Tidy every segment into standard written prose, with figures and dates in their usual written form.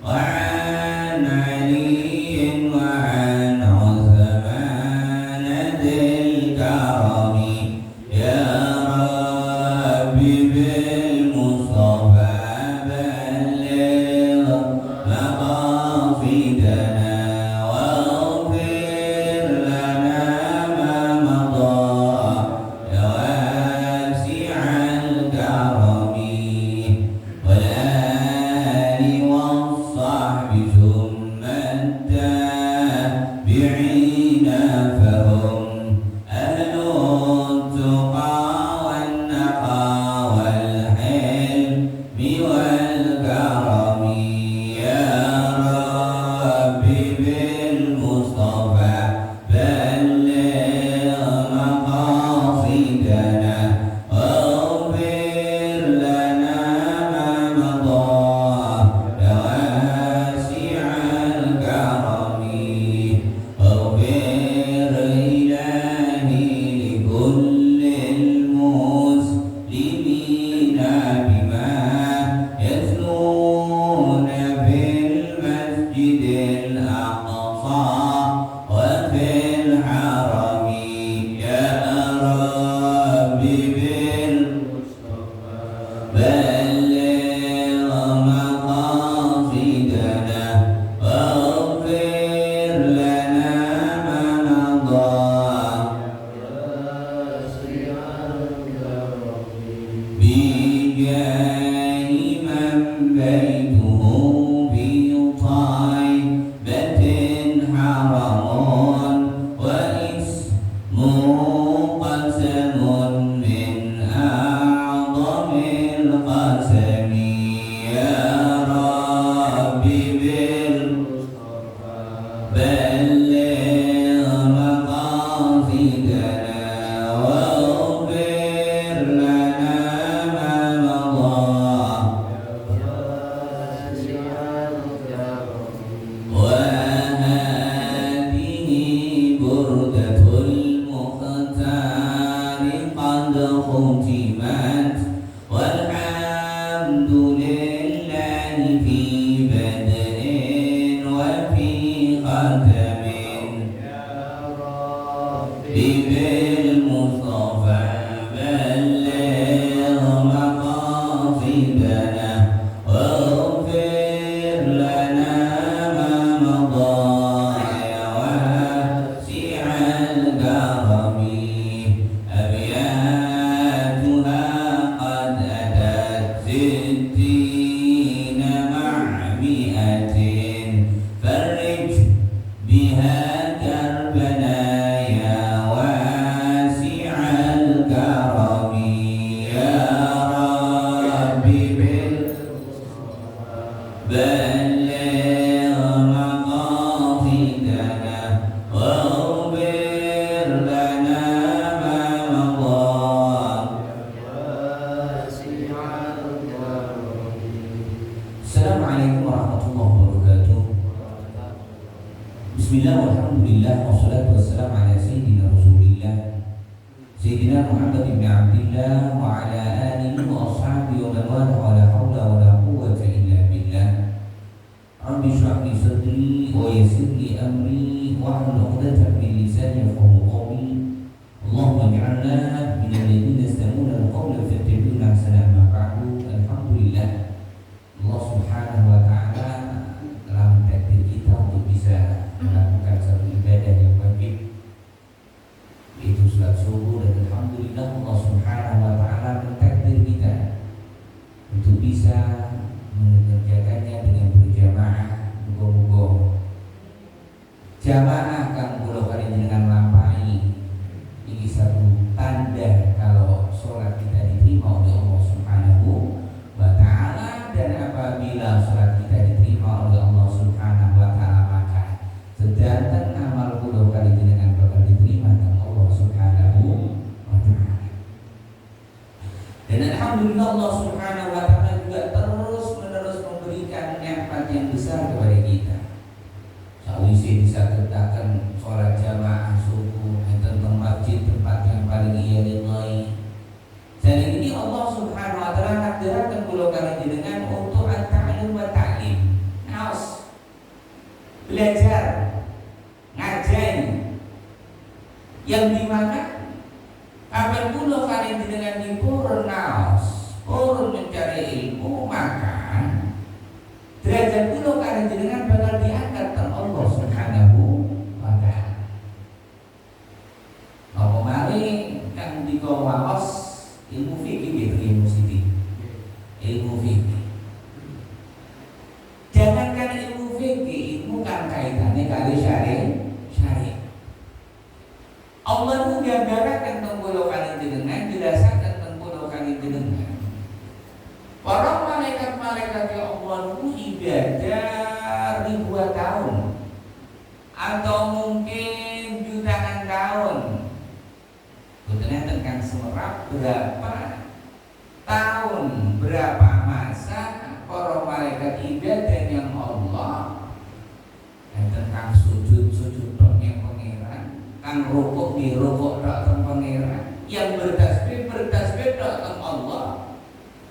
وعن علي وعن عثمان بالمصطفى بلغ مقاصدنا واغفر لنا ما مضى يا واسع الكرم أبياتها قد أتت ستين مع مئة فرج بها كربنا يا واسع الكرم يا ربي بلغ مقاصدنا واغفر لنا ما مضى. Assalamualaikum warahmatullahi wabarakatuh. Bismillah walhamdulillah wassalatu wassalamu ala sayyidina Rasulillah Sayyidina Muhammad ibn Abdillah wa ala alihi wa ashabihi wa man wala wa la hawla wa la quwwata illa billah. Rabbi shrah li sadri wa yassir li amri wa hlul 'uqdatam min lisani yafqahu qawli. Allahumma ij'alna min alladhina yastami'una al-qawla fayattabi'una ahsana. Ma ba'du. Alhamdulillah, Allah Subhanahu wa taala telah mentakdir kita untuk bisa melakukan satu ibadah yang wajib, yaitu salat subuh, dan alhamdulillah Allah Subhanahu wa taala mentakdir kita untuk bisa mengerjakannya dengan berjamaah. Muga-muga jamaah kang kula panjenengan lampahi iki satu tanda kalau sholat kita diterima oleh Allah Subhanahu wa ta'ala. Dan apabila sholat kita diterima oleh Allah Subhanahu wa ta'ala, maka sedanten amal kula panjenengan bakal diterima oleh Allah Subhanahu wa ta'ala. Dan alhamdulillah Allah Subhanahu wa ta'ala juga terus menerus memberikan nikmat yang besar kepada kita. Sawise bisa tegakkan sholat jamaah subuh tentang masjid, tempat yang paling ia ridhai. Dan ini Allah Subhanahu wa ta'ala nakdiraken kula panjenengan untuk at-ta'lim wa ta'lim. Naos belajar, ngajen, yang dimana kapan kula panjenengan dipurun naos, purun mencari ilmu, maka derajat kula panjenengan bakal diangkat oleh Allah Subhanahu wa ta'ala. Apa mari kang dikawaos ilmu fikih gitu, ilmu sithik. Ilmu fikih. Jangankan ilmu fikih, ilmu kan kaitannya kali syariat. Allah itu gambaraken tentang kula panjenengan, jelasaken tentang kula panjenengan. Para malaikat-malaikat ya Allah itu ibadah ribuan tahun atau mungkin jutaan tahun. Betulnya tentang semerap berapa tahun, berapa masa para malaikat ibadah yang Allah, dan tentang sujud yang pangeran, kang rukuk di rukuk tentang pangeran, yang bertasbih tentang Allah.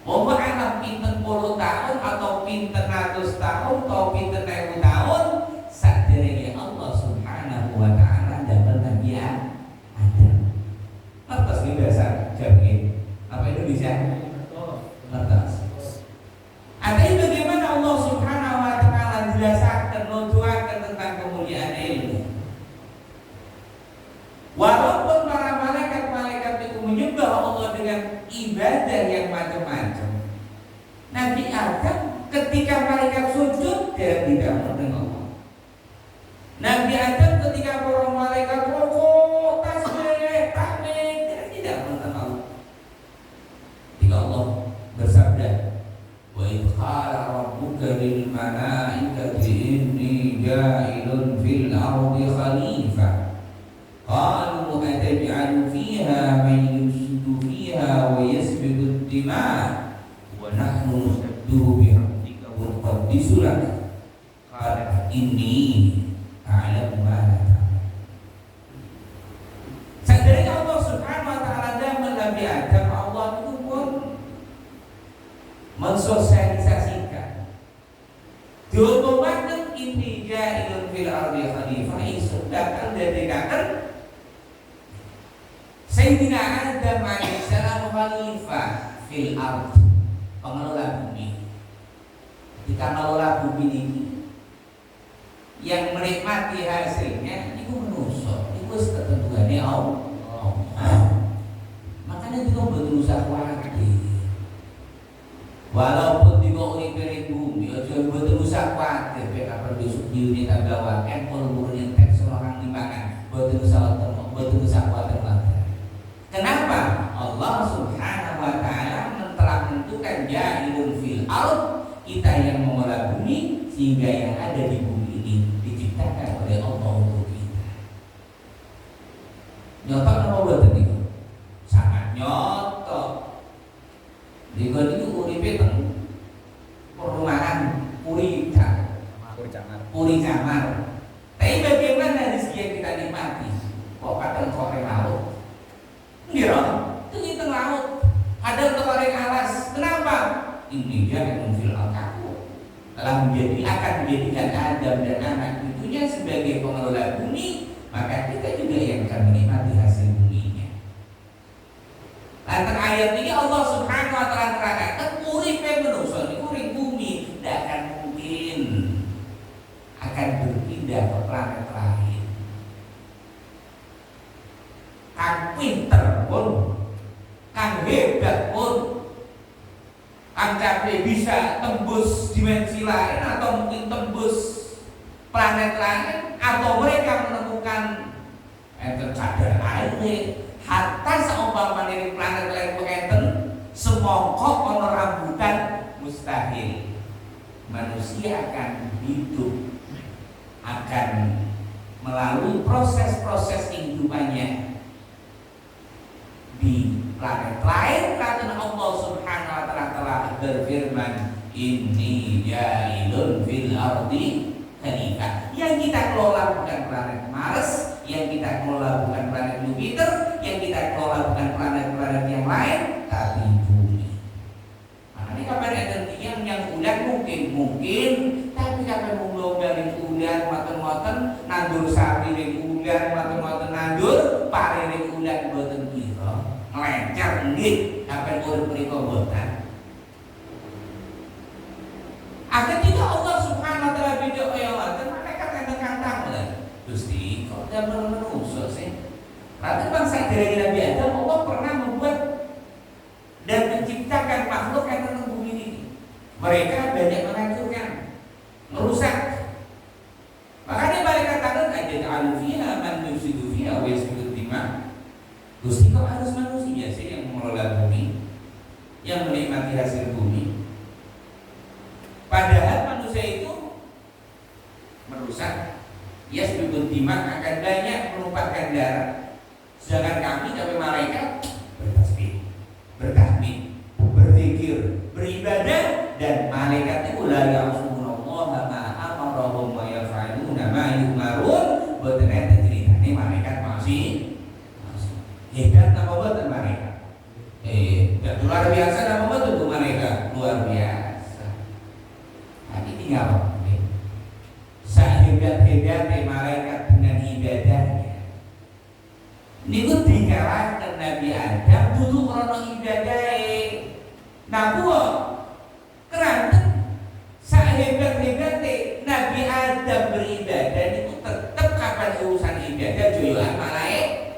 Mau anak pinten 10 tahun atau pinten 100 tahun atau pinten 1000 tahun, saderenge Allah Subhanahu wa ta'ala dapat Nabi Adam. Ngertos ini bahasa Jawa apa Indonesia? Ngertos. Artinya bagaimana Allah Subhanahu wa ta'ala jelaskan, nuduhaken tentang kemuliaan ilmu. Walaupun para malaikat itu menyembah Allah dengan ibadah yang macam-macam, Nabi Adam ketika malaikat sujud dia tidak mendengar Allah. Nabi Adam ketika para malaikat rukuk, tasbih, tahmid, dia tidak mendengar Allah. Ketika Allah bersabda, wa idh qala rabbuka lil malaikati inni ja'ilun fil ardi khalifah qalu ataj'alu fiha man yufsidu fiha wa yasfiku ad-dima' wa nahnu nusabbihu bihamdika wa nuqaddisu lak qala inni a'lamu ma la ta'lamun. Sadarnya Allah Subhanahu wa ta'ala dan Nabi Adam, Allah itu pun mensosialisasikan diumumaken inni ja'ilun fil ardi khalifah, isu bakal dadekaken Sayyidina Adam alaihissalam khalifah fil ard, pengelola bumi. Ketika mengelola bumi ini, yang menikmati hasilnya itu manusia, itu ketentuannya Allah. Makanya kita berusaha khawatir. Walaupun di uripe bumi, aja berusaha khawatir. Kapan besok diuni tagawa, empol yang teks orang dimakan, berusaha khawatir lagi. Kenapa? Allah Subhanahu wa taala telah menentukan ja'ilun fil ard, kita yang mengelola bumi, sehingga yang ada di bumi ini diciptakan oleh Allah untuk kita. Nyotok apa buatan itu? Sangat nyotok. Dikon itu uripe teng perumahan puri camar. Tapi bagaimana rezeki yang kita nikmati? Kok kadang koreng laut? Ngira, itu teng laut. Kadang koreng alas. Kenapa? Ini dia yang fil al-kaku. Telah akan menjadikan Adam dan anak cucunya sebagai pengelola bumi, maka kita juga yang akan menikmati hasil buminya. Lantaran ayat ini Allah Subhanahu wa taala terangkan uripe manusia ini urip bumi tidak akan mungkin akan berpindah ke planet lain. Kang pinter pun, kang hebat pun, kang capek bisa tembus dimensi lain atau mungkin tembus planet lain, atau mereka menemukan kadar air. Hatta seumpama dari planet lain pengen semongkok ono rambutan mustahil. Manusia akan hidup, akan melalui proses-proses kehidupannya di planet lain. Karena Allah Subhanahu wa taala telah berfirman, inni ja'ilun fil ardi khalifah. Yang kita kelola bukan planet Mars, yang kita kelola bukan planet Jupiter, yang kita kelola bukan planet-planet yang lain, tapi bumi. Makanya kapan energi yang udah mungkin, tapi kapan ngomongin udah moten-moten nandur sapi ning udah moten-moten nandur pare ning udah boten kira ngelencer nggih kapan urip mriku boten. Akhirnya Allah Subhanahu wa taala beda kaya ngoten, malaikat enten kantang lho. Gusti, kok damel manusa sih? Karena bangsa dari Nabi Adam, Allah pernah membuat dan menciptakan makhluk yang ada di bumi ini. Mereka banyak menghancurkan, merusak. Makanya mereka katakan ajat alfiha man yusidu fiha wa yasfiku dima. Gusti, kok harus manusia sih yang mengelola bumi, yang menikmati hasil bumi? Padahal manusia itu merusak, ya sebelum dimak akan banyak menumpahkan darah. Sedangkan kami sampai malaikat bertasbih, bertahmid, berzikir, beribadah, dan malaikat itu la ya'sunallaha ma amarahum wa yaf'aluna ma yu'marun. Boten enten ceritane malaikat masih hebat apa boten malaikat? Luar biasa apa boten tuh malaikat? Luar biasa. Tinggal sehebat-hebatnya malaikat dengan ibadahnya. Niku dikalahkan Nabi Adam dulu krono ibadahnya. Nah buah keranten sehebat-hebatnya Nabi Adam beribadah niku tetap kapan urusan ibadah joyoan malaikat.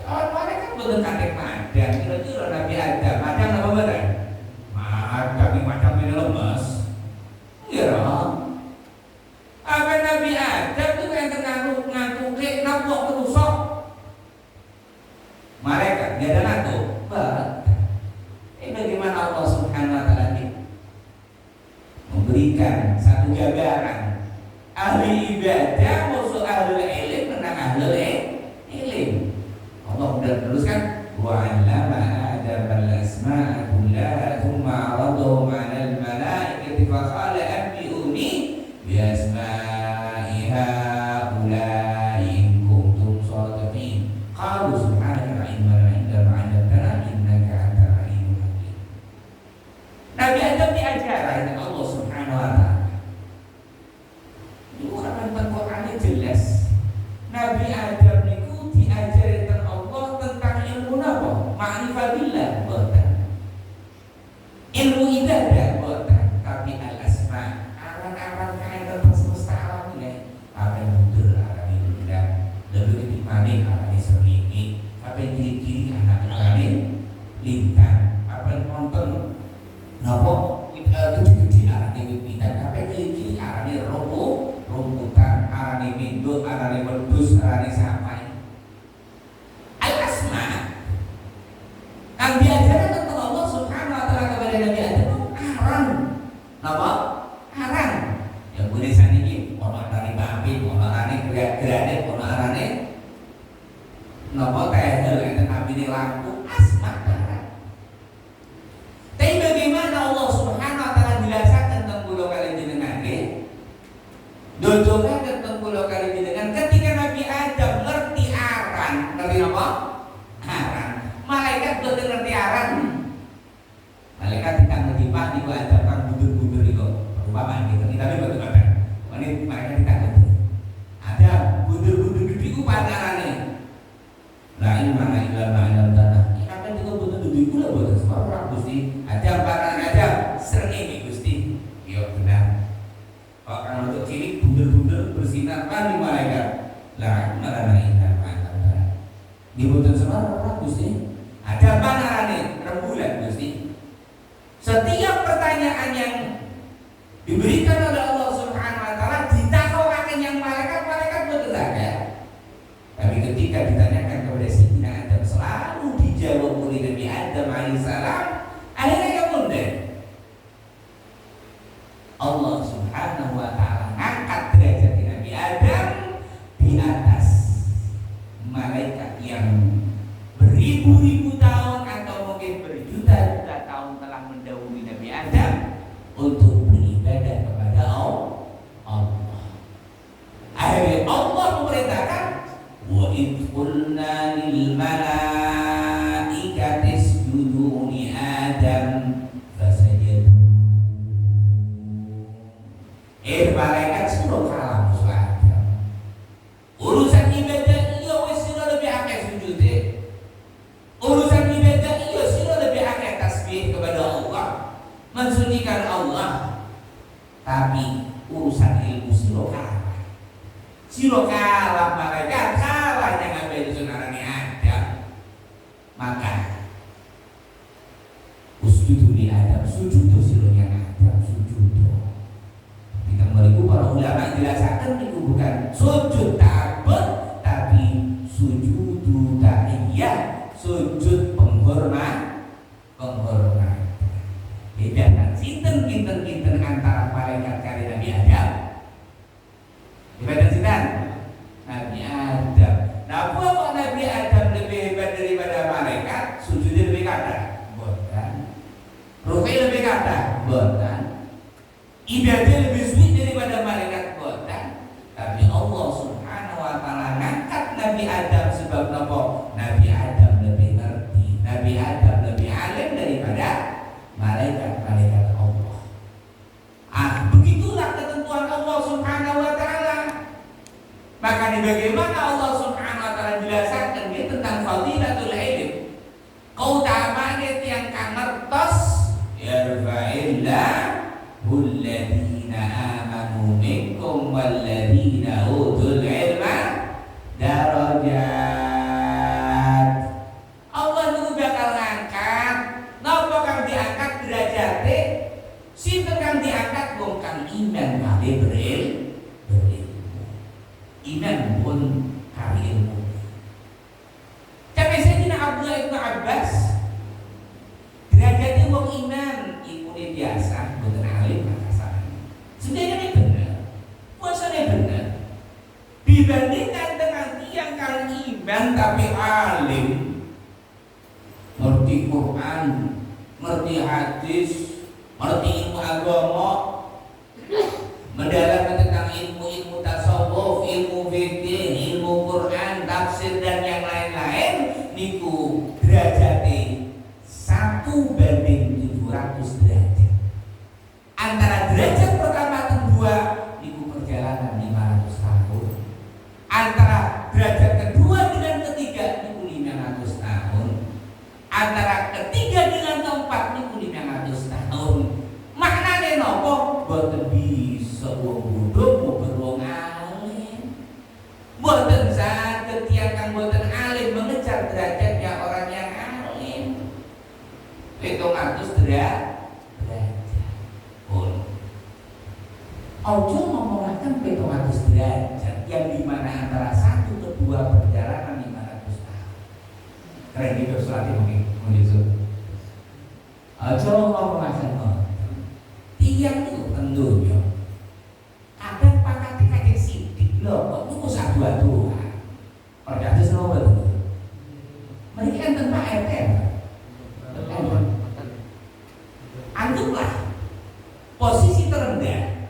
Orang malaikat betul kadek madang. Kira-kira Nabi Adam madang apa betul? Madang macam ini lemes. Ya, apa Nabi Adam itu yang ngantuk nabok merusok. Mereka dia ada ngantuk. Bagaimana Allah Subhanahu wa taala memberikan satu gambaran ahli ibadah musuh ahli ilm menang ahli ilm. Allah sudah teruskan wa 'allama Adam al-asma'a kullaha thumma 'aradahum 'alal malaikati fa qala anbi'uni bi asma'i haula'i in kuntum shadiqin. Qalu subhanaka la ilma lana illa ma 'allamtana innaka antal 'alimul hakim. Nabi Adam diajaran oleh Allah Subhanahu wa taala. Itu kan tentang Quran jelas. Nabi Adam niku diajari Gus arane sampai al-asma kang diajarkan tentang Allah Subhanahu wa taala kepada Nabi Adam aran. Napa? Aran. Yang boleh saniki ono arane bapit, ono arane gerak-gerane, ono arane napa tehel enten abine lampu asma aran. Tapi bagaimana Allah Subhanahu wa taala jelaskan tentang kula kali jenengan nggih? Dodokan tentang kula kali jenengan ketika Nabi Adam ngerti aran, ngerti apa? Aran. Malaikat boten ngerti aran. Malaikat tidak ngerti Pak niku Adam kang bundur-bundur iku. Perumpamaan gitu. Tapi boten ngerti. Ini malaikat tidak ngerti. Adam bundur-bundur iku panarane. La ilaha illallah tanah. Kapan juga bundur-bundur iku lho boten ora Gusti. Adam panarane Adam srengenge Gusti. Yo benar. Kok kan untuk kiri bundur-bundur bersinar kan di malaikat. La ilaha illallah. Diboten semar ora Gusti. Ada panarane rembulan Gusti. Setiap pertanyaan yang diberikan oleh Allah Subhanahu wa taala ditakokaken yang malaikat boten saged. Tapi ketika ditanyakan kepada Sayyidina Adam selalu dijawab oleh Nabi Adam alaihissalam, akhirnya yang mundur. Allah Subhanahu wa taala angkat derajat Nabi Adam di atas malaikat yang beribu-ribu tahun atau mungkin berjuta-juta tahun telah mendahului Nabi Adam untuk beribadah kepada Allah. Akhirnya Allah memerintahkan wa id qulna lil malaikati isjudu li Adam fasajadu. Malaikat suruh kalah musuh Adam. Urusan ibadah iya wis sira lebih akeh sujude. Urusan ibadah iya sira lebih akeh tasbih kepada Allah, mensucikan Allah. Tapi urusan ilmu sira kalah. Sira kalah malaikat, kalah yang ngambil sunarane Adam. Maka usjudu li Adam, sujud sira yang Adam, sujud. Kita meriku para ulama jelaskan itu bukan sujud ta'abbud tapi sujudu ta'iyah, sujud penghormat. Bedakan sinten antara malaikat kali Nabi Adam. Hebat sinten? Nabi Adam. Nah, apa Nabi Adam lebih hebat daripada malaikat? Sujudnya lebih kata, boten. Ruku lebih kata, boten. Ibadah lebih sulit daripada malaikat, boten. Tapi Allah Subhanahu wa taala ngangkat Nabi Adam sebab napa? Nabi Adam lebih ngerti, Nabi Adam lebih alim daripada malaikat Allah. Begitulah ketentuan Allah Subhanahu wa taala. Maka bagaimana Allah Subhanahu wa taala jelaskan dia tentang fadilatul ilm. Keutamaan yang kang ngertos yarfa'illahu alladziina aamanu minkum walladziina utul ilma darajat. Allah itu bakal ngangkat napa kang diangkat derajate, sinten kang diangkat wong kang iman kali berilmu. Iman pun kali ilmu. Sampai Sayyidina Abdullah bin Abbas derajatnya wong iman ilmune biasa, boten alim makasan. Sebenarnya benar, puasanya benar. Dibandingkan dengan tiang kang iman tapi alim, ngerti Quran, ngerti hadis, ngerti ilmu agama, mendalam tentang ilmu tasawuf, ilmu fikih, ilmu Quran, tafsir dan yang lain-lain, niku derajate 1:700 derajat. Antara derajat pertama dan kedua niku perjalanan 500 tahun. Antara derajat kedua dengan ketiga niku 500 tahun. Antara ketiga dengan keempat niku 500 tahun. Maknane napa? Boten bisa wong bodho mau wong alim. Boten saged tiyang kang boten alim mengejar derajatnya orang yang alim. 700 derajat. Pun. Ojo ngomongaken 700 derajat yang dimana antara satu keren gitu suratnya mungkin menuju. Aja ngomongaken tiang itu tentunya kadang pakati kakek sidik loh kok itu usah dua-dua percaya sama betul mereka kan tentang RT anggaplah posisi terendah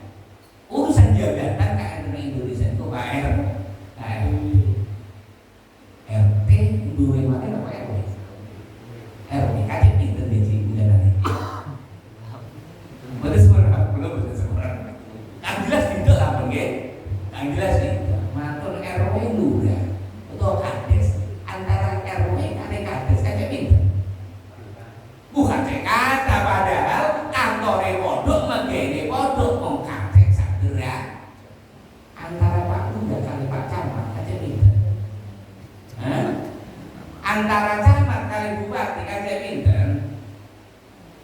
urusan jabatan KN Indonesia itu KR RT dua mana apa RW RW kakek pinter di sini bulan betul semua belum semua yang jelas tidak lah pengen yang jelas nih matur RW lurah atau kades antara RW dan kades aja pinter bukan kata padahal kantore pondok megene pondok wong kades sadera antara Pak Lurah kali Pak Camat aja pinter antara camat kali bupati aja pinter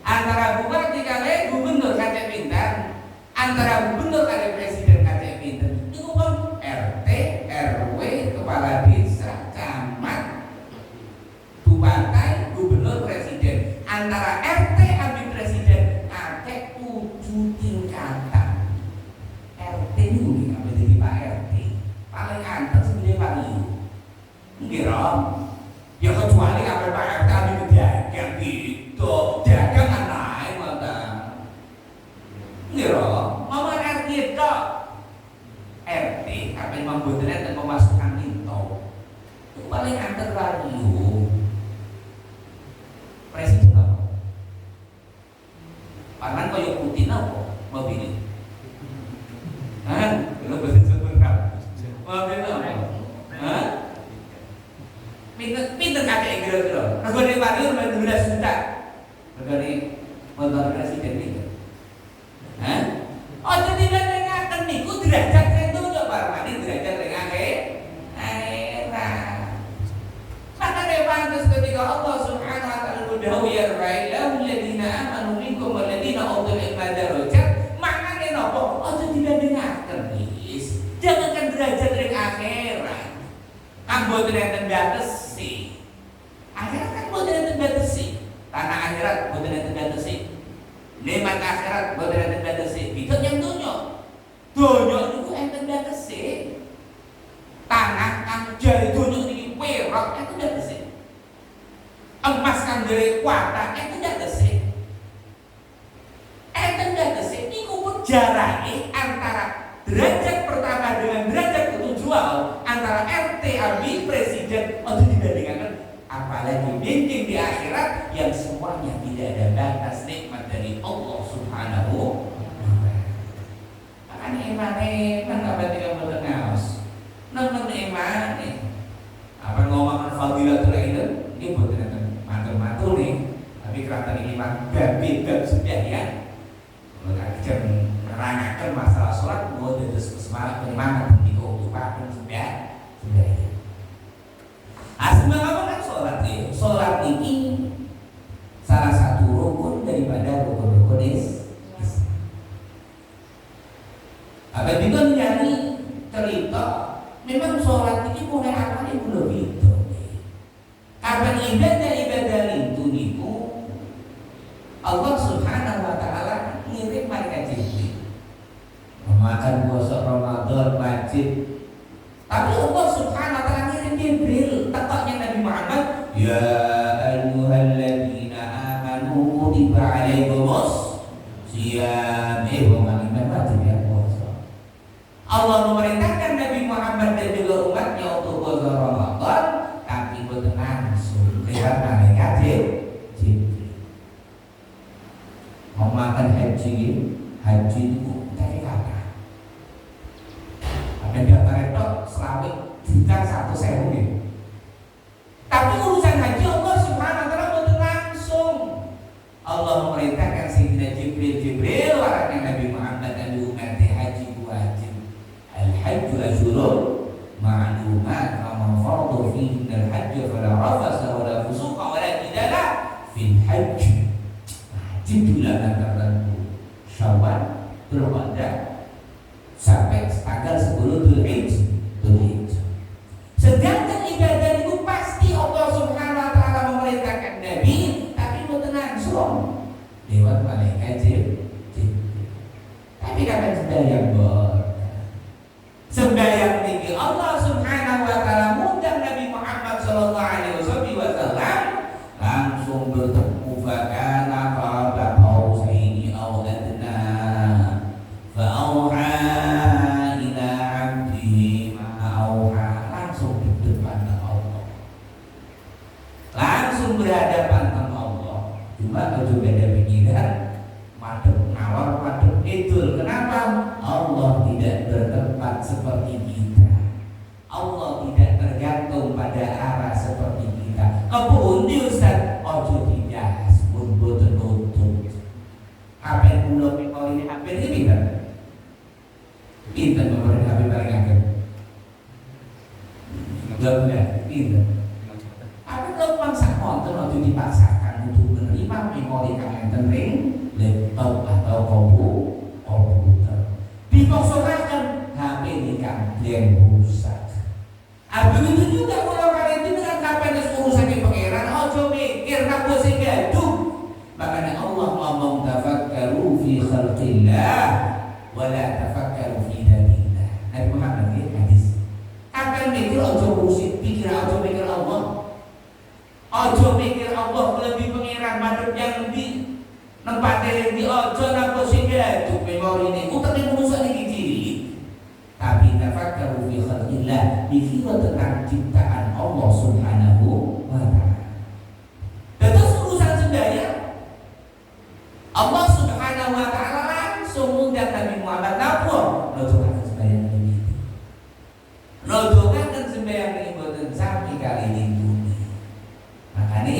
antara bupati kali gubernur kaca pintar antara gubernur kali presiden kaca pintar itu kan RT, RW, kepala desa, camat bupati, gubernur, presiden antara RT ambil presiden ada 7 tingkatan RT ini mungkin ambil jadi Pak RT paling antar sebenarnya Pak Liu kira ya kecuali ambil Pak RT ambil pedagang gitu dagang naik mata ngira ngomong RT itu RT apa yang membuatnya dan memasukkan itu paling antar radio presiden apa panan kaya Putin apa mobil ini belum betul mobil apa pinter kakek yang kira-kira regane Pak Liu 12 juta regane motor presiden itu ojo tidak dengarkan niku derajat itu coba mani derajat dengan akhirat maka pantas ketika Allah subhanahu wa ta'ala berdahu ya railahu alladhina amanu minkum walladhina utul ilma darajat maknanya nopo ojo tidak dengarkan is jangankan derajat dengan akhirat ambo derajat batesi akhirat kan boten enten batesi tanah akhirat boten enten batesi nikmat akhirat boten enten batesi itu yang dunya niku enten batesi tanah kang jare dunya niki perak enten batesi emas kang jare kuatah enten batesi niku pun jarake antara derajat pertama dengan derajat ketujuh antara RT ambil presiden untuk dibandingkan apalagi mungkin di akhirat yang semuanya tidak ada batas nikmat dari Allah subhanahu wa ta'ala makanya iman apa tidak bertengaus namun iman apa ngomongkan fadilatul ilm ini bukan matur-matur nih tapi kerana iman bab sudah ya kalau menerangkan masalah sholat mau terus semangat penyemangat di kehidupan sudah ya semangat kan sholat ini salah satu rukun daripada rukun-rukun Islam. Apa juga menjadi cerita memang sholat ini mulai apa nih belum itu karena ibadah itu niku Allah subhanahu wa ta'ala ngirim malaikat Jibril memakan puasa Ramadan wajib tapi Allah subhanahu wa ta'ala ngirim Jibril tekoknya Nabi Muhammad ya ayyuhalladzina amanu kutiba alaikumus siyam iman wajib ya puasa Allah memerintahkan Nabi Muhammad dan juga umatnya untuk puasa Ramadan tapi boten langsung lewat malaikat Jibril memakan haji itu dari kata apa yang diantara itu selawik juta 1.000 gitu. Tapi urusan haji Allah subhanahu wa ta'ala boten langsung Allah memerintahkan Sayyidina Jibril waraknya Nabi Muhammad dan umatnya haji wajib al-hajju ashurun ma'lumat man farada fihi al-hajj fala rafasa wala fusuqa wala jidala fil hajj wajib bulan tertentu Syawal, Dzulqa'dah sampai tanggal 10 Dzulhijjah. Sedangkan ibadah itu pasti Allah subhanahu wa ta'ala Cuma ojo beda pikiran madep nawar madep idul. Kenapa? Allah tidak bertempat seperti kita. Allah tidak tergantung pada arah seperti kita. Kepundi Ustaz? Ojo dibahas pun boten nuntut. Apa yang kula mikir ini apa ini pinter? Pinter memberi HP paling akhir. Enggak, pinter. Tapi kalau maksa konten ojo dipaksakan untuk menerima memori kalian penting, laptop atau komputer. Dipaksakan HP ini kan yang rusak. Begitu juga kalau kalian itu dengan kapan urusan yang pangeran, ojo mikir nak sing gaduh. Makanya Allah ngomong tafakkaru fi khalqillah wa la tafakkaru fi dinillah. Nabi Muhammad ini hadis. Kapan mikir ojo musik, pikir ojo mikir Allah. Ojo mikir Allah lebih pangeran madhep yang di nempatnya yang di ojo nak sing gaduh memori ini. Utek urusan iki cilik. Tapi tafakkaru fi khalqillah, mikir tentang ciptaan Allah Subhanahu wa taala. Terus urusan sembahyang Allah Subhanahu wa taala langsung ngundang Nabi Muhammad napa? Rojokaken sembahyang ini. Rojokaken sembahyang ini boten sami kali lingkungi. Makane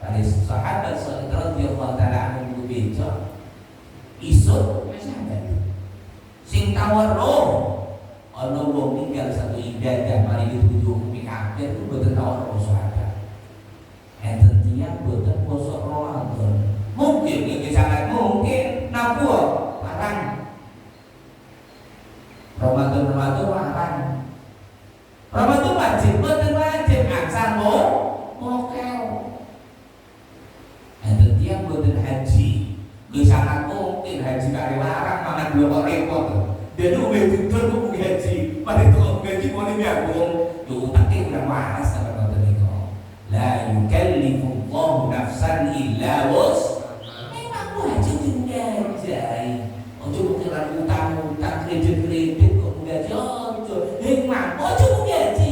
para sahabat radhiyallahu taala anhum bejo isuk wis ada sing tawarruh ana wong ninggal satu ibadah mari dituduh mikir itu boten tawarruh sahabat. Enten tiyang boten poso Ramadan. Mungkin ini sangat mungkin nabuh larang. Ramadan larang. Ramadan wajib boten wajib aksan mokel. Enten tiyang boten haji. Sangat mungkin haji kare larang mangan dua kok repot. Dan uwe didol kok haji. Mari kok gaji mone miagung. Yo utake udah waras sampe ngoten niku. La yukallifullahu nafsan illa wus. Memang haji dinjai. Ojo kira utang kredit kok gaji ojo. Memang ojo gaji.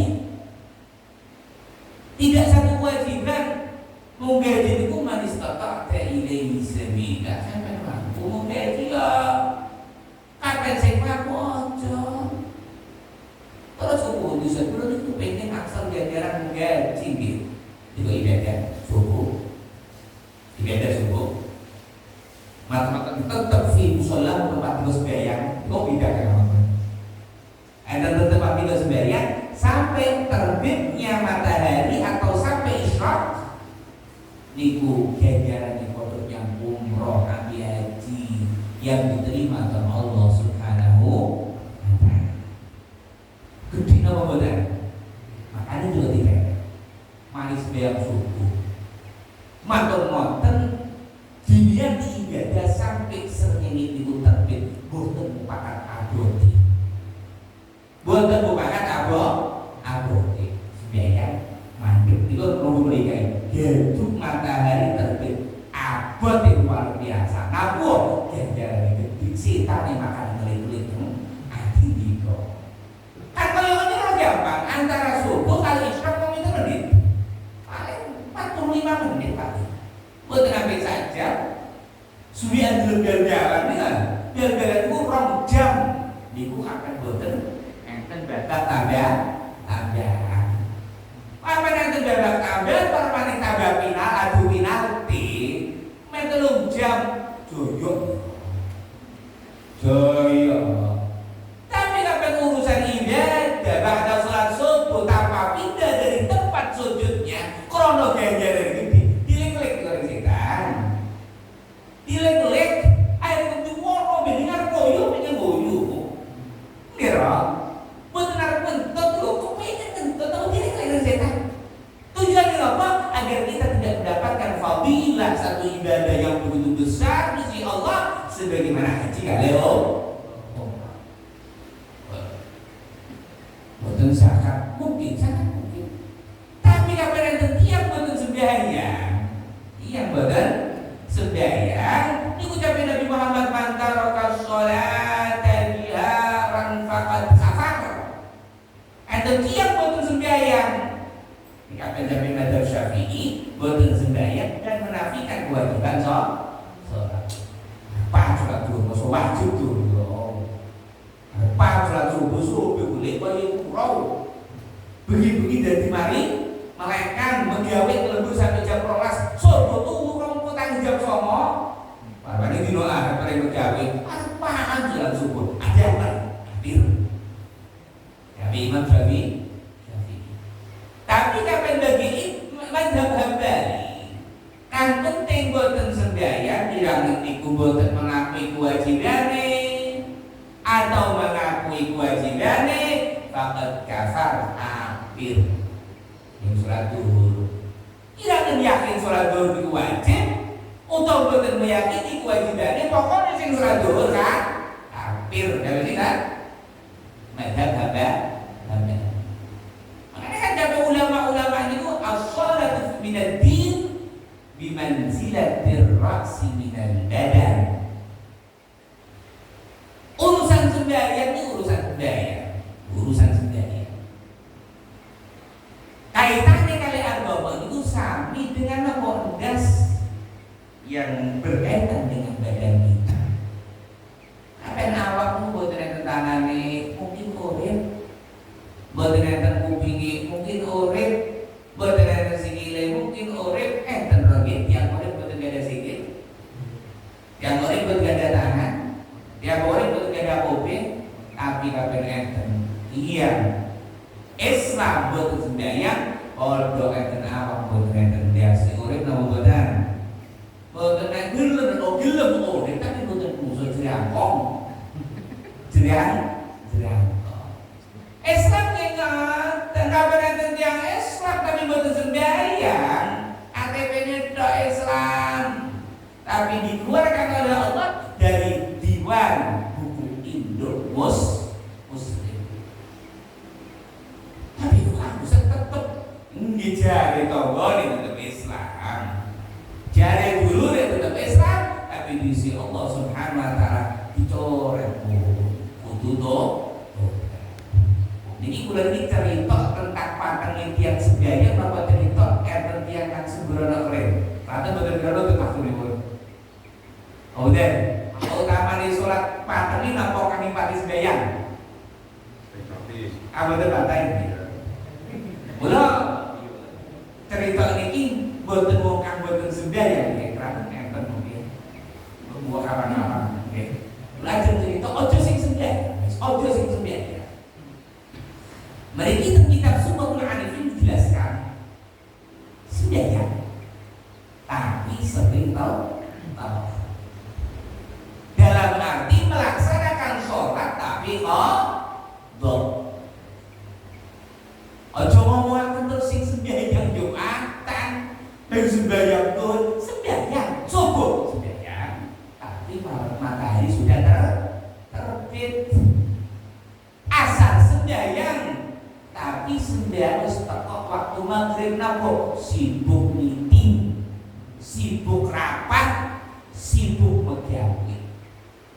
Tidak satu kewajiban menggaji itu manis tak ilaihi sabila. Sampai mampu menggaji ya. Kapan saya mampu ojo. Terus subuh di sebelum itu pengen aksal ganjaran menggaji gitu. Itu ibadah subuh. Mata-mata tetap fi musola tempat terus sembahyang. Kok beda kan? Ada tempat kita sembahyang sampai terbitnya matahari atau sampai isyraq. Niku ganjaran di foto yang umroh nabi haji yang diterima oleh Allah Subhanahu wa taala. Gede napa mboten? Makanya juga tidak manis bayang subuh. Matur-matur diniat ibadah sampai srengenge niku terbit boten pakat aboti. Boten pakat aboti. Sembahyang mandek niku perlu mriki. Gedung matahari terbit abot itu luar biasa. Nabuh ganjaran gede setan makan ngelit-ngelit ati diko. Kan kaya ngene gampang antara subuh kali isya kok itu menit. Paling 45 menit paling. Boten sampai saja. Suwian jalan ya. Jalan itu 2 jam. Niku akan boten enten bakat tambah. Apa yang terjadi tambah, permanen tambah adu penalti, metelung jam, joyo. Tapi kapan urusan ibadah, bahkan sholat subuh tanpa pindah dari tempat sujudnya, krono ganjaran gede, dilek-lek dari setan, dilek-lek, air kejumono, beningar koyo, pengen koyo, ngira, benar bentuk lo, kok pengen bentuk, tahu dilek-lek dari setan. Tujuannya apa? Agar kita tidak mendapatkan fadilah satu ibadah yang begitu besar di sisi Allah sebagaimana haji kaleo. Boten sangat mungkin. Tapi kapan enten tiyang boten sembahyang, niku jabe Nabi Muhammad man taraka sholata biharan faqad kafar. Enten tiyang boten sembahyang. Kapan jamin madzhab Syafi'i boten sembahyang dan menafikan kewajiban sholat. Pak sholat dulu, masuk wajib dulu. Pak sholat subuh boleh boleh kurau. Begi-begi dari mari melekan menggawe kelembur sampai jam 12. Subuh tuh kurang tanggung jam somo. Padahal dino ada paling menggawe. Apaan sholat subuh? Ada apa? Hadir. Tapi Imam Syafi'i. Tapi kapan bagi mazhab Hambali kan penting boten sembahyang dirang niku boten mengakui kewajibane atau mengakui kewajibane faqad kafar kafir. Yang salat zuhur kira yakin salat zuhur iku wajib utawa boten meyakini kewajibane pokoknya sing salat zuhur kan kafir. Dalil kan mazhab Hambali. Makanya kan kata ulama-ulama itu as-shalatu minad din bimanzilatir ra'si minal badan. Urusan sembahyang itu urusan budaya, urusan sembahyang. Kaitannya kali agama itu sami dengan gas yang berkaitan dengan badan kita. Kapan awakmu boten enten tangane mungkin urip, boten enten kupingi mungkin urip, boten enten sikile mungkin urip, enten roget yang urip boten gada sikil, yang urip boten gada tangan, yang urip boten gada kuping, tapi kapan enten iya Islam boten sembahyang, ordo enten awak boten enten diasi urip nama boten. Boten nek gelem urip tapi boten musuh jangkong. Jangkong. Islam ingat dan kapan enten yang Islam tapi boten sembahyang, KTP-nya tok Islam. Tapi dikeluarkan oleh Allah dari Diwan Buku Induk Muslim. Tapi itu harus tetap jari tonggo ini tetap Islam. Jari dulu dia tetap Islam, tapi di sisi Allah Subhanahu wa taala dicoret kudu Jadi kula niki cerita tentang pateng tiang sembahyang napa cerita enten tiang kang sembrono keren. Kata boten kira tetep maksudipun. Oh den, utamane salat pateng iki napa kang pati sembahyang? Aboten batai. Kula cerita niki boten wong kang boten sembahyang nggih, kraten enten nggih. Buah kapan-kapan nggih. Belajar cerita ojo sing sembahyang, ojo sing sembahyang. Mari kita kitab Sunnahul Arifin dijelaskan sembahyang, tapi sering tahu dalam arti melaksanakan sholat tapi qadha. Ojo ngomong terus sing sembahyang Jumatan, sing sembahyang tuh sembahyang subuh sembahyang, tapi matahari sudah terbit. Asal sembahyang tapi sembahyang wis teko waktu maghrib napa sibuk meeting, sibuk rapat, sibuk megawe.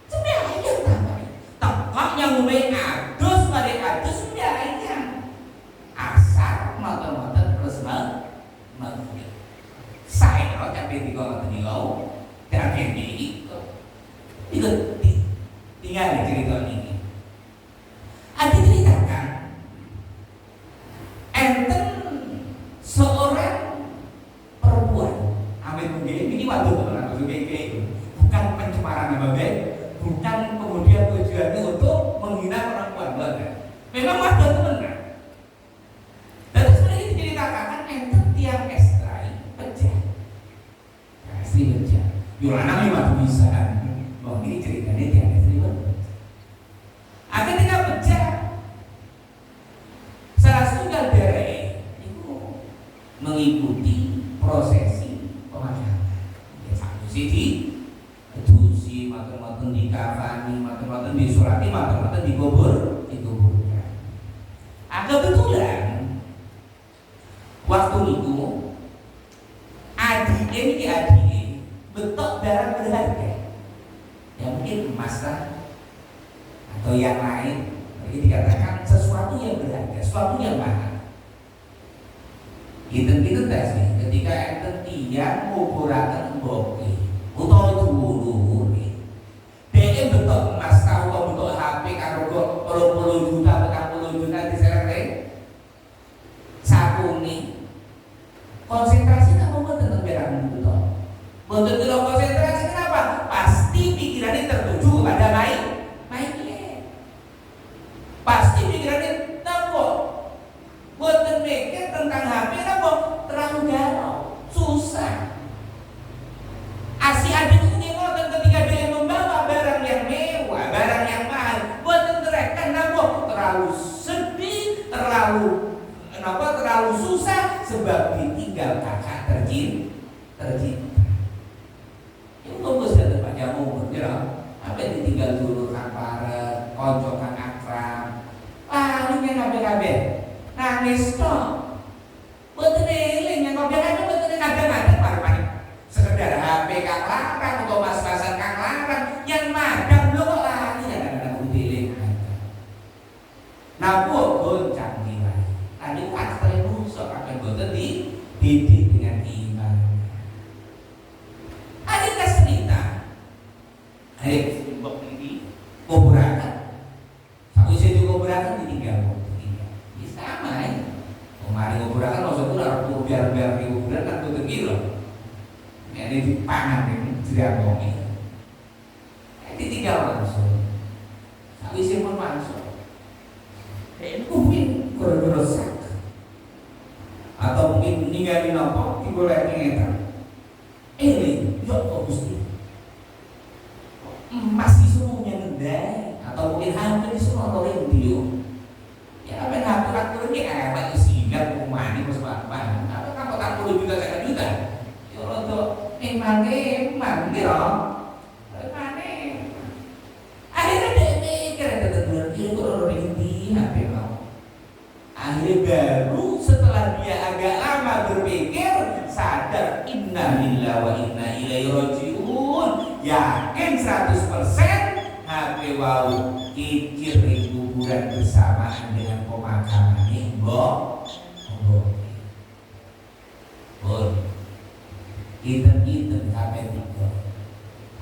Sembahyang tambahin. Teko yang mulai adus mari adus sembahyang. Asal mata-mata terus maghrib. Saya kok tapi di ngoten niku. Dan iki itu tinggal cerita ini. Ada ceritakan enten seorang perempuan, amin mungkin ini waktu bukan pencemaran nama baik, bukan kemudian tujuannya untuk menghina perempuan banget. Memang waktu temenan. Dan sebenarnya diceritakan enten tiang estrai pecah, estri pecah. Yulana memang bisa. Oh ini ceritanya tiang estri pecah. Ketika pecah, salah satu daerah itu mengikuti prosesi pemakaman. Ya, satu sisi dusi, maten-maten dikafani, maten-maten disolati, maten-maten dikuburkan. Kebetulan waktu itu adik betok barang berharga, ya mungkin emas atau yang lain. Jadi dikatakan sesuatu yang berharga, sesuatu yang mahal. Kita tes nih, ketika enten tiyang nguburaken mboke utawa dhuwure. Dhek betok emas tahu betok HP karo 30 juta 40 juta diserek sakune. Konsentrasi tak mau tentang berak betok. Betul tidak konsentrasi kenapa? Pasti pikirannya tertuju kepada mainnya. Pasti pikirannya napa? Boten mikir tentang HP napa? Terlalu galau, susah. Asih adik ini ngoten ketika dia membawa barang yang mewah, barang yang mahal, boten tereken napa? Terlalu sedih, terlalu susah sebab ditinggal kakak tercinta. Itu kok sudah panjang umur, kira apa ditinggal dulu kang parek, konco kang akrab, palingnya kabeh nangis toh. Boten eling yang kabeh boten kadang-kadang parek sekedar HP kang larang atau mas-masan kang larang yang madang lho kok lali kadang-kadang udiling. Nah, goncang diwai. Tadi faktor musuh akan boten dididik dengan iman. Ada cerita. Ayo simbok ini kuburakan. Aku isi itu kuburakan ditinggal. Ini sama ya. Kemarin kuburakan maksudku harus biar di kuburan kan boten kilo. Ini dipangan ini diamongi. Ditinggal langsung. Aku isi pun masuk. Ini mungkin gara-gara sak atau mungkin ninggalin apa digolek ngetan ini ya kok Gusti emas disuruhnya ngendai atau mungkin hampir disuruh orang dia ya apa yang hampir ini apa sehingga kumani mas bapak apa kamu 40 juta 1 juta ya Allah tuh emang kira akhirnya dia mikir dia orang ini apa mau akhirnya baru setelah dia agak lama berpikir sadar inna lillahi wa inna ilaihi rajiun, yakin 100% HP wau kikir kuburan bersamaan dengan pemakaman ini mbok kita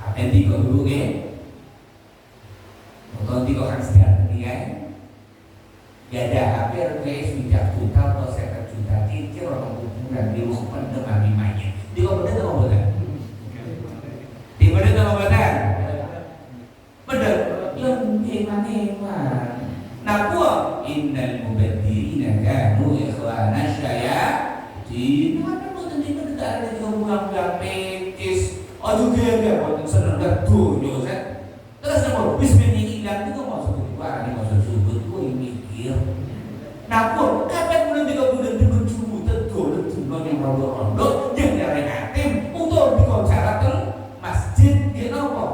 kapan tiga dulu ke nonton tiga kan setiap dia gak ada HP harganya sudah juta atau 1 juta kikir orang kuburan di rumah pendem limanya di kau bener atau bener? Di bener atau bener? Bener yang heman nah gua innal mubadzirina kanu ikhwana syayatin apa boten di bener ada di buang-buang pecis aduh dia boten seneng dunya set terus nama bismillah ilang itu maksud itu maksud subut gua mikir nah gua kapan bulan 3 bulan di berjumpa tentu yang rondo-rondo yang nyari hatim untuk dikoncaratkan masjid di nopo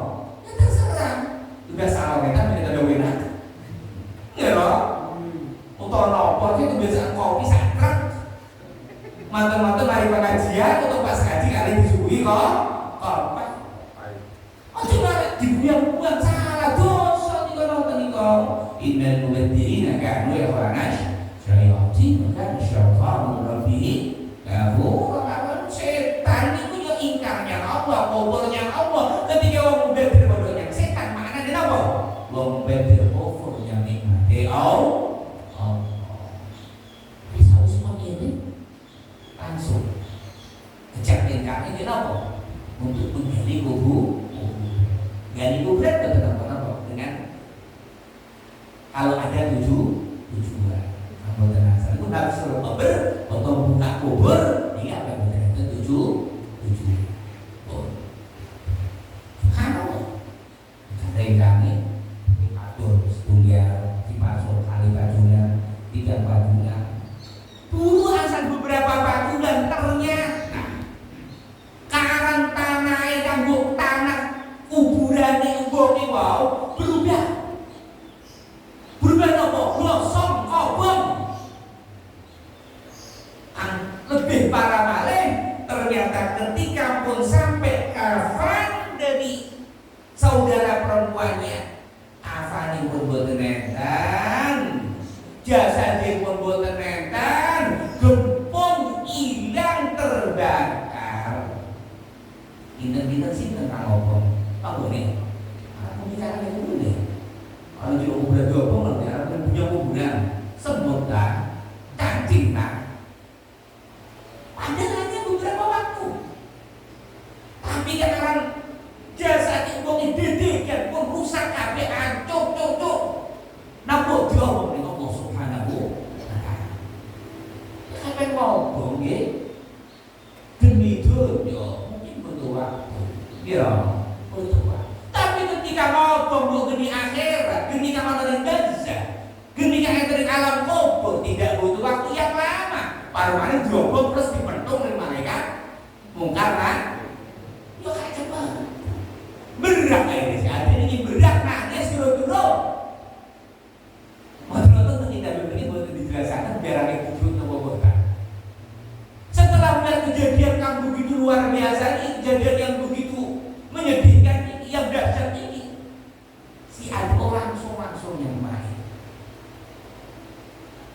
ya terserah juga salah mereka kita ada wenak ya loh untuk nopo itu biasa kopi sakrak mantan-mantan mari pengajian untuk pas ngaji kali disuguhi kok kompak oh cuma dibuang-buang salah dosa nih kalau nonton nih kok innal mubadzirina kanu ikhwana syayatin kan syaitanur rabbi kamu setan itu ya ingkarnya Allah, kuburnya Allah. Ketika orang mubadzir bodohnya setan, makna dia apa? Wong mubadzir kufurnya nikmati Allah. Bisa seperti ini langsung kejak ingkarnya dia apa? Untuk menggali kubur. Gali kuburan betul apa? Dengan kalau ada tujuan. Kamu tenang, saya pun harus suruh kubur atau buka kubur. Ini apa yang benar itu tujuh. Kalau ada yang kami diatur setunggal, dipasok kali bajunya, 3 bajunya. Dulu asal beberapa bajuan ternyata karang tanah kanggo tanah kuburane umbone wow berubah apa? Glosong kobong. Lebih parah malih ternyata ketika pun sampai kafan dari saudara perempuannya kafan pun boten enten jasad pun boten enten gempung hilang terbang ngomong, apa nih? Aku bicara kayak dulu deh. Kalau juga udah diobong nanti aku punya kuburan, semut lah, cacing lah. Padahal hanya beberapa waktu. Tapi kan orang jasa diobongin didikan pun rusak kabeh hancur cuk. Napa diobong ning Allah Subhanahu wa taala. Sampai ngobong nggih. Demi dunia mungkin butuh waktu. Ya, butuh waktu. Tapi ketika ngobong demi akhirat, demi keamanan gaza, demi keamanan alam kubur tidak butuh waktu yang lama. Paru-paru diobong terus dipentung oleh malaikat mungkar kan? Yo kayak cepet. Berat ini sih, ada ini berat nangis dulu. Maksudnya tidak begini boleh dijelaskan biar ada kujut nopo botak. Setelah melihat kejadian yang begitu luar biasa ini, kejadian yang begitu menyedihkan ini, yang dahsyat ini, si Ado langsung yang main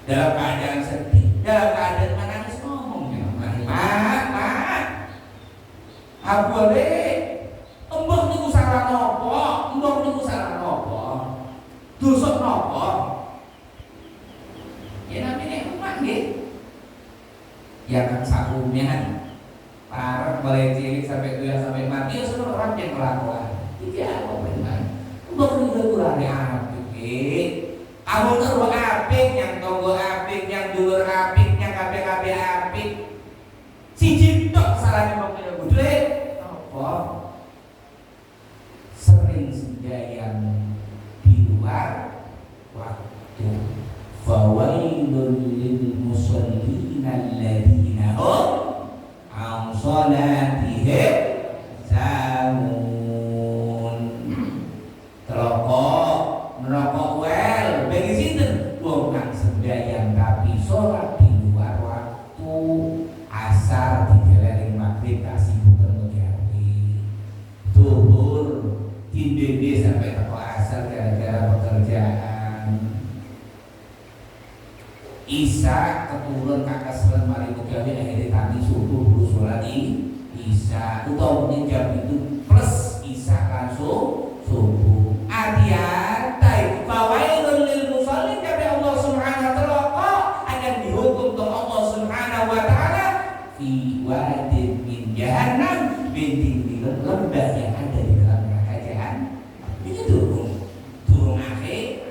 dalam keadaan sedih, dalam keadaan menangis ngomongnya main, aku boleh, embok niku salah nopo, dusuk nopo, ya namanya umat gitu. Ya kan sakumnya para mulai cilik sampai tua sampai mati ya semua orang yang melakukan tidak apa benar untuk kurang apik kamu terus apik yang tonggo apik yang dulur apik yang kabeh apik siji tok salahnya mau punya budhe apa sering sembahyang di luar waktu fawailul lil musallin alladzina hum an salatihim sahun. Neraka wel bagi sinten wong kang sembahyang tapi salat di luar waktu asar dijelering maghrib kasibuken gawe zuhur dindede sampai teko asar gara-gara pekerjaan Isa keturun kakak selan mari mugawe akhirnya tadi subuh dulu sholat Isa utawa mungkin jam itu plus Isa langsung subuh adiatai fawailul lil musallin kabeh Allah Subhanahu wa taala akan dihukum oleh Allah Subhanahu wa taala fi wadin min jahannam binti lembah yang ada di dalam neraka jahannam. Ini turun akhir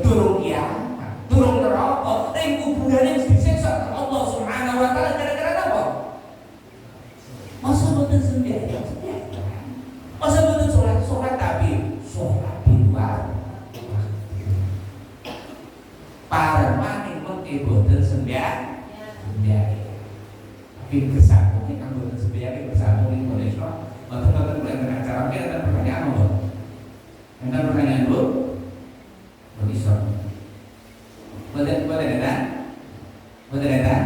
turun kiamat turun neraka ning kuburan yang disiksa Allah Subhanahu wa taala gara-gara apa? Masa boten sembahyang masa boten sholat tapi sholat di luar para maning mengke boten sembahyang tapi bersambung ini kan boten sembahyang bersambung ini boleh sholat boten mulai acara ini ada pertanyaan apa? Ada pertanyaan dulu? Bisa boleh ada?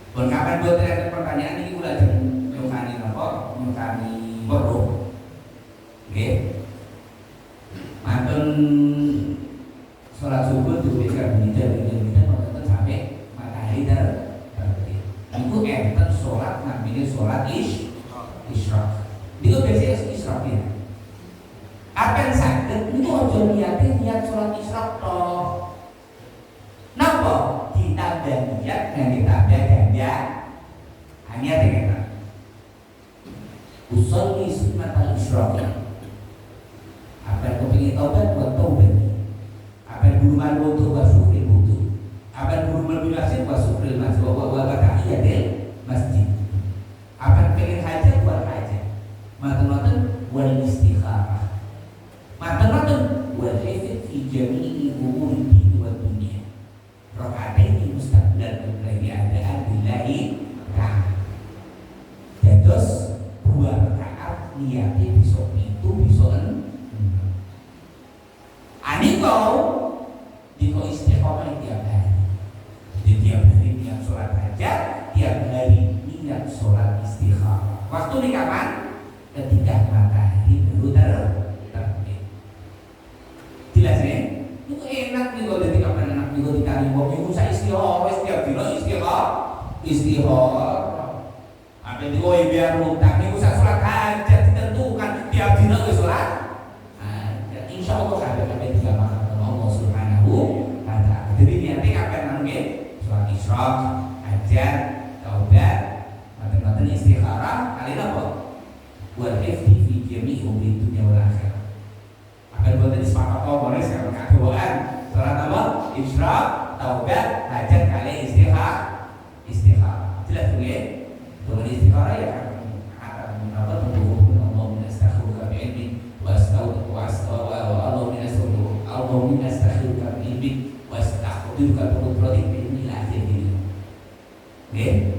Bon kapan buat ada pertanyaan ini udah nyukani apa? Nyukani perlu oke mantun sholat subuh diberikan bida mengatakan sampai matahari terbit itu enten sholat namanya sholat isyraq itu biasanya isyraq ya apa yang sakit itu aja niat sholat isyraq toh napa ditambah niat dan ditambah ganja hanya dengan usolli sunnat al-isyraq. Apa yang kepingin taubat buat taubat. Apa yang berumah wudu buat syukur wudu. Apa yang berumah bilasir buat syukur masjid. Buat tahiyatul masjid. Apa yang pengen hajat buat hajat. Matan-matan wal istikharah. Matan-matan wal hifdz fi jami'i umuri din wa dunya. Raka'ataini mustaqbilan qiblah adaan billahi ta'ala. Dados dua rakaat niatnya besok itu besok ani kau di kau istiqomah tiap hari jadi tiap hari niat sholat hajat tiap hari niat sholat istikharah waktu ini kapan? Ketika matahari baru terbit jelas ya? Itu enak nih kalau jadi kapan enak juga dikali wong itu saya istikharah setiap dino istikharah apa itu biar utang itu saya sholat hajat dina wis ora ada. Insyaallah kabeh digampangkan Allah Subhanahu wa taala. Jadi niate kabeh nang nggih salat Isyraq, hajat, taubat, mboten istikharah kali napa? Wal hifdi fi jami'i umuri dunya wal akhirah. Akan mboten sepakat apa sekarang kadoan. Salat apa? Isyraq, taubat, hajat kali istikharah. Jelas nggih? Tunggu istikharah ya kan. Apa tunggu Allah minastaghfiruka bi'ilmi Allah minastaghfiruka bi'ilmi wa astaghfiruka bi qudratik bi'ilmi la ilaha illa. Nggih?